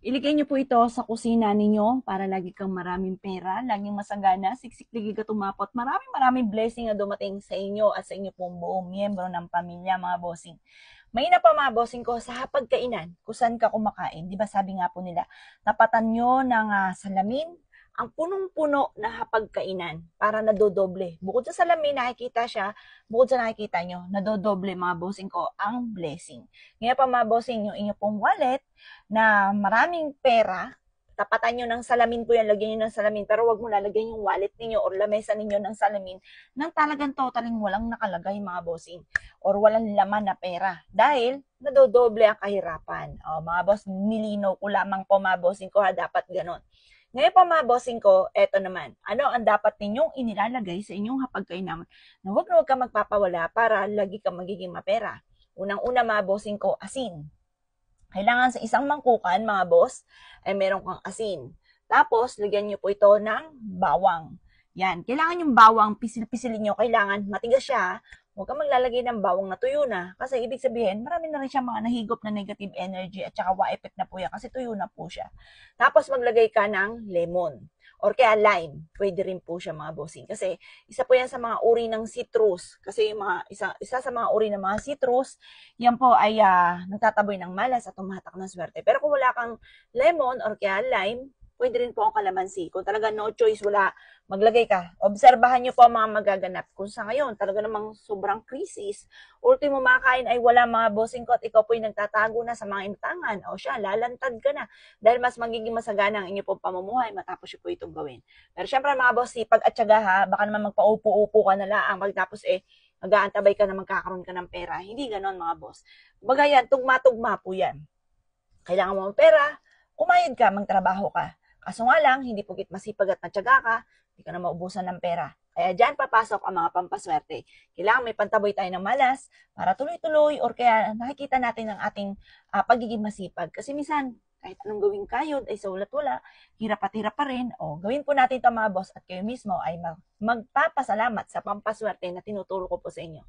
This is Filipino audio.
Iligay niyo po ito sa kusina ninyo para lagi kang maraming pera, laging masagana, siksik ligi ka tumapot, maraming blessing na dumating sa inyo at sa inyo pong buong miyembro ng pamilya, mga bossing. Mahina pa mga bossing ko sa hapagkainan, kung saan ka kumakain. Di ba sabi nga po nila, tapatan nyo ng salamin, ang punong-puno na hapagkainan para nadodoble. Bukod sa salamin, nakikita siya, bukod sa nakikita nyo, nadodoble mga bossing ko ang blessing. Ngayon pa mga bossing, yung inyo pong wallet na maraming pera, tapatan nyo ng salamin po yan, lagyan nyo ng salamin, pero wag mo lalagyan yung wallet ninyo or lamesa ninyo ng salamin nang talagang totaling walang nakalagay mga bossing or walang laman na pera dahil nadodoble ang kahirapan. O, mga boss, nilinaw ko lamang po mga bossing ko ha, dapat ganon. Ngayon pa mga bossing ko, eto naman, ano ang dapat ninyong inilalagay sa inyong hapagkainan na huwag ka magpapawala para lagi kang magiging mapera. Unang-una mga bossing ko, asin. Kailangan sa isang mangkukan, mga boss, ay meron kang asin. Tapos, lagyan nyo po ito ng bawang. Yan. Kailangan yung bawang, pisil-pisilin nyo. Kailangan matigas siya. Huwag kang maglalagay ng bawang na tuyo na. Kasi ibig sabihin, marami na rin siya mga nahigop na negative energy at saka wa-effect na po yan kasi tuyo na po siya. Tapos, maglagay ka ng lemon or kaya lime. Pwede rin po siya mga bossing. Kasi isa po yan sa mga uri ng citrus. Kasi yung isa sa mga uri ng mga citrus, yan po ay nagtataboy ng malas at tumatak ng swerte. Pero kung wala kang lemon or kaya lime, pwede rin po ang kalamansi. Kung talaga no choice, wala, maglagay ka. Obserbahan nyo po ang mga magaganap. Kung sa ngayon, talaga namang sobrang krisis, ultimo makain ay wala mga bossing ko at ikaw po yung nagtatago na sa mga intangan. O siya, lalantad ka na. Dahil mas magiging masagana ang inyo pong pamumuhay matapos yun po itong gawin. Pero syempre mga boss, sipag at syaga ha, baka naman magpaupo-upo ka na lang. Pagtapos mag-aantabay ka na magkakaroon ka ng pera. Hindi ganon mga boss. Kumbaga yan, tugma-tugma po yan. Kailangan mo ng pera, kumayod ka, magtrabaho ka. Kaso nga lang, hindi pugit masipag at matyaga ka, hindi ka na maubusan ng pera. Kaya dyan papasok ang mga pampaswerte. Kailangan may pantaboy tayo ng malas para tuloy-tuloy or kaya nakikita natin ang ating pagiging masipag. Kasi minsan, kahit anong gawing kayod ay sa ulat-wala, hirap at hirap pa rin. O, gawin po natin ito mga boss at kayo mismo ay magpapasalamat sa pampaswerte na tinuturo ko po sa inyo.